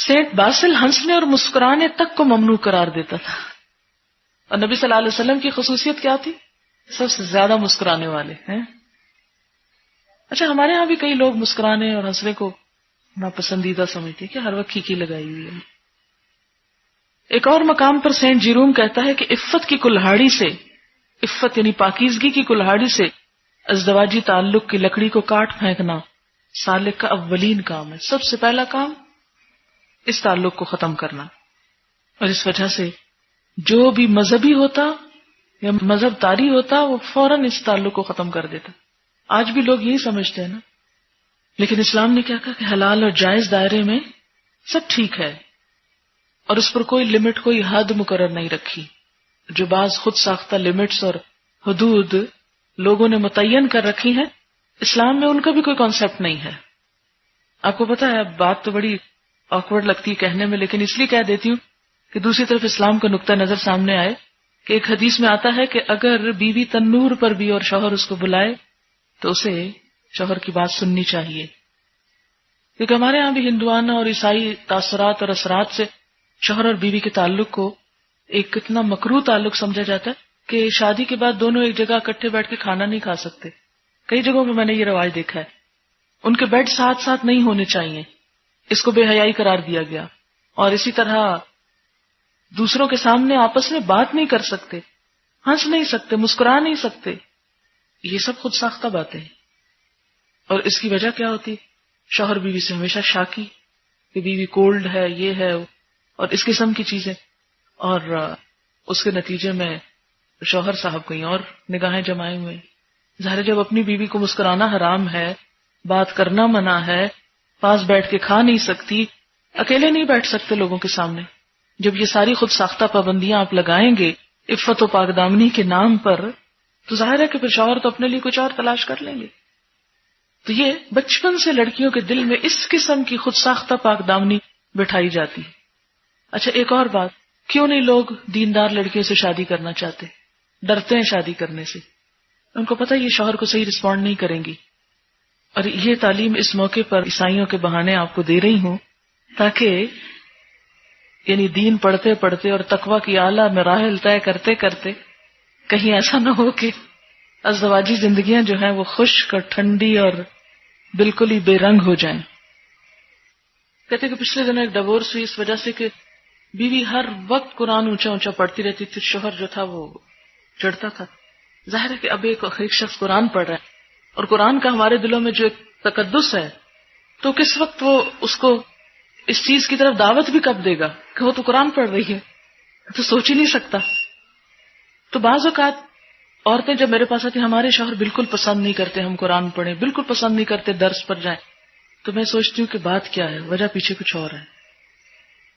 Saint باسل ہنسنے اور مسکرانے تک کو ممنوع قرار دیتا تھا. اور نبی صلی اللہ علیہ وسلم کی خصوصیت کیا تھی؟ سب سے زیادہ مسکرانے والے ہیں. اچھا ہمارے ہاں بھی کئی لوگ مسکرانے اور ہنسنے کو ناپسندیدہ سمجھتے ہیں کہ ہر وقت کھیکی لگائی ہوئی ہے. ایک اور مقام پر سینٹ جیروم کہتا ہے کہ عفت کی کلہاڑی سے، عفت یعنی پاکیزگی کی کلہاڑی سے ازدواجی تعلق کی لکڑی کو کاٹ پھینکنا سالک کا اولین کام ہے. سب سے پہلا کام اس تعلق کو ختم کرنا. اور اس وجہ سے جو بھی مذہبی ہوتا یا مذہب طاری ہوتا وہ فوراً اس تعلق کو ختم کر دیتا. آج بھی لوگ یہی سمجھتے ہیں نا. لیکن اسلام نے کیا کہا کہ حلال اور جائز دائرے میں سب ٹھیک ہے، اور اس پر کوئی لمٹ، کوئی حد مقرر نہیں رکھی. جو بعض خود ساختہ لمٹس اور حدود لوگوں نے متعین کر رکھی ہیں، اسلام میں ان کا بھی کوئی کانسیپٹ نہیں ہے. آپ کو پتا ہے بات تو بڑی آکورڈ لگتی ہے کہنے میں، لیکن اس لیے کہہ دیتی ہوں کہ دوسری طرف اسلام کا نقطہ نظر سامنے آئے کہ ایک حدیث میں آتا ہے کہ اگر بیوی تنور پر بھی اور شوہر اس کو بلائے تو اسے شوہر کی بات سننی چاہیے. کیونکہ ہمارے ہاں بھی ہندوانہ اور عیسائی تاثرات اور اثرات سے شوہر اور بیوی کے تعلق کو ایک کتنا مکروہ تعلق سمجھا جاتا ہے کہ شادی کے بعد دونوں ایک جگہ اکٹھے بیٹھ کے کھانا نہیں کھا سکتے. کئی جگہوں پہ میں نے یہ رواج دیکھا ہے. ان کے بیڈ ساتھ ساتھ نہیں ہونے چاہیے، اس کو بے حیائی قرار دیا گیا. اور اسی طرح دوسروں کے سامنے آپس میں بات نہیں کر سکتے، ہنس نہیں سکتے، مسکرا نہیں سکتے. یہ سب خود ساختہ باتیں ہیں. اور اس کی وجہ کیا ہوتی؟ شوہر بیوی سے ہمیشہ شاکی کہ بیوی کولڈ ہے، یہ ہے اور اس قسم کی چیزیں. اور اس کے نتیجے میں شوہر صاحب کہیں اور نگاہیں جمائے ہوئے. ظاہر جب اپنی بیوی کو مسکرانا حرام ہے، بات کرنا منع ہے، پاس بیٹھ کے کھا نہیں سکتی، اکیلے نہیں بیٹھ سکتے لوگوں کے سامنے، جب یہ ساری خود ساختہ پابندیاں آپ لگائیں گے عفت و پاک دامنی کے نام پر، تو ظاہر ہے کہ پھر شوہر تو اپنے لیے کچھ اور تلاش کر لیں گے. تو یہ بچپن سے لڑکیوں کے دل میں اس قسم کی خود ساختہ پاک دامنی بٹھائی جاتی. اچھا ایک اور بات، کیوں نہیں لوگ دیندار لڑکیوں سے شادی کرنا چاہتے؟ ڈرتے ہیں شادی کرنے سے. ان کو پتہ یہ شوہر کو صحیح رسپونڈ نہیں کریں گی. اور یہ تعلیم اس موقع پر عیسائیوں کے بہانے آپ کو دے رہی ہوں تاکہ یعنی دین پڑھتے پڑھتے اور تقویٰ کی اعلیٰ مراحل طے کرتے کرتے کہیں ایسا نہ ہو کہ ازدواجی زندگیاں جو ہیں وہ خشک اور ٹھنڈی اور بالکل ہی بے رنگ ہو جائیں. کہتے کہ پچھلے دنوں ایک ڈیورس ہوئی اس وجہ سے کہ بیوی ہر وقت قرآن اونچا اونچا پڑھتی رہتی تھی، شوہر جو تھا وہ چڑھتا تھا. ظاہر ہے کہ اب ایک شخص قرآن پڑھ رہا ہے اور قرآن کا ہمارے دلوں میں جو ایک تقدس ہے، تو کس وقت وہ اس کو اس چیز کی طرف دعوت بھی کب دے گا کہ وہ تو قرآن پڑھ رہی ہے، تو سوچ ہی نہیں سکتا. تو بعض اوقات عورتیں جب میرے پاس آتی ہمارے شوہر بالکل پسند نہیں کرتے ہم قرآن پڑھیں، بالکل پسند نہیں کرتے درس پر جائیں، تو میں سوچتی ہوں کہ بات کیا ہے، وجہ پیچھے کچھ اور ہے.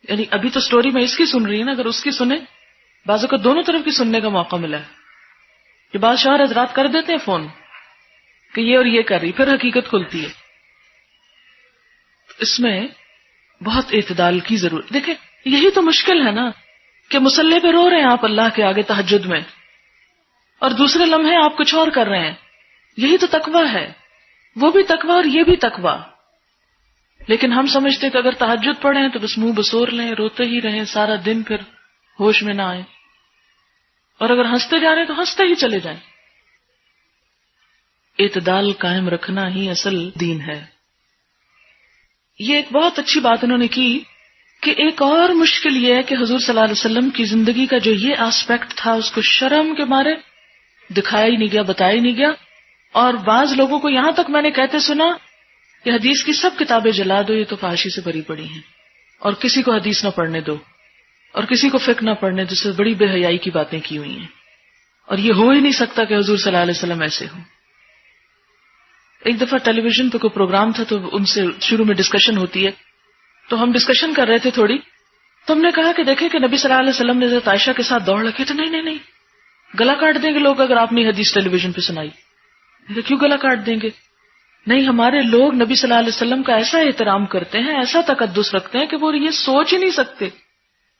یعنی ابھی تو سٹوری میں اس کی سن رہی ہے نا، اگر اس کی سنیں، بعض اوقات دونوں طرف کی سننے کا موقع ملا ہے. کہ بعض شوہر حضرات کر دیتے ہیں فون کہ یہ اور یہ کر رہی، پھر حقیقت کھلتی ہے. اس میں بہت اعتدال کی ضرورت. دیکھیں یہی تو مشکل ہے نا کہ مصلی پہ رو رہے ہیں آپ اللہ کے آگے تہجد میں، اور دوسرے لمحے آپ کچھ اور کر رہے ہیں. یہی تو تقویٰ ہے، وہ بھی تقویٰ اور یہ بھی تقویٰ. لیکن ہم سمجھتے کہ اگر تہجد پڑھیں تو بس منہ بسور لیں، روتے ہی رہیں سارا دن، پھر ہوش میں نہ آئیں، اور اگر ہنستے جا رہے ہیں تو ہنستے ہی چلے جائیں. اعتدال قائم رکھنا ہی اصل دین ہے. یہ ایک بہت اچھی بات انہوں نے کی کہ ایک اور مشکل یہ ہے کہ حضور صلی اللہ علیہ وسلم کی زندگی کا جو یہ آسپیکٹ تھا اس کو شرم کے مارے دکھایا ہی نہیں گیا، بتایا ہی نہیں گیا. اور بعض لوگوں کو یہاں تک میں نے کہتے سنا کہ حدیث کی سب کتابیں جلا دو، یہ تو فحاشی سے بھری پڑی ہیں، اور کسی کو حدیث نہ پڑھنے دو، اور کسی کو فقہ نہ پڑھنے دو، سے بڑی بے حیائی کی باتیں کی ہوئی ہیں. اور یہ ہو ہی نہیں سکتا کہ حضور صلی اللہ علیہ وسلم ایسے ہوں. ایک دفعہ ٹیلی ویژن پہ کوئی پروگرام تھا تو ان سے شروع میں ڈسکشن ہوتی ہے، تو ہم ڈسکشن کر رہے تھے تھوڑی، تو ہم نے کہا کہ دیکھیں کہ نبی صلی اللہ علیہ وسلم نے حضرت عائشہ کے ساتھ دوڑ لگی. تو نہیں گلا کاٹ دیں گے لوگ اگر آپ نے حدیث ٹیلی ویژن پہ سنائی. کیوں گلا کاٹ دیں گے؟ نہیں، ہمارے لوگ نبی صلی اللہ علیہ وسلم کا ایسا احترام کرتے ہیں، ایسا تقدس رکھتے ہیں کہ وہ یہ سوچ ہی نہیں سکتے،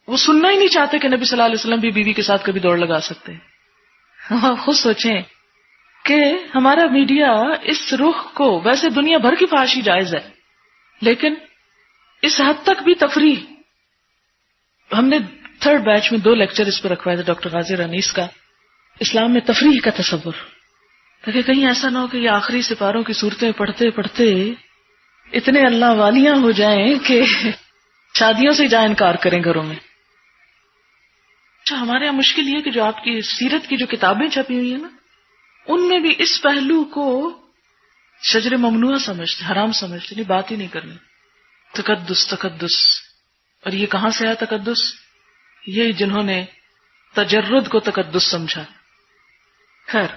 وہ سننا ہی نہیں چاہتے کہ نبی صلی اللہ علیہ وسلم بھی بیوی کے ساتھ کبھی دوڑ لگا سکتے ہیں. خود سوچیں کہ ہمارا میڈیا اس رخ کو، ویسے دنیا بھر کی فحاشی جائز ہے، لیکن اس حد تک بھی تفریح. ہم نے 3rd بیچ میں 2 لیکچر اس پہ رکھوائے تھے ڈاکٹر غازی رنیس کا، اسلام میں تفریح کا تصور، تاکہ کہیں ایسا نہ ہو کہ یہ آخری سپاروں کی صورتیں پڑھتے پڑھتے اتنے اللہ والیاں ہو جائیں کہ شادیوں سے جا انکار کریں گھروں میں. اچھا، ہمارے یہاں مشکل یہ کہ جو آپ کی سیرت کی جو کتابیں چھپی ہوئی ہیں نا، ان میں بھی اس پہلو کو شجر ممنوع سمجھتے، حرام سمجھتے، نہیں بات ہی نہیں کرنی. تقدس تقدس، اور یہ کہاں سے آیا تقدس؟ یہ جنہوں نے تجرد کو تقدس سمجھا. خیر،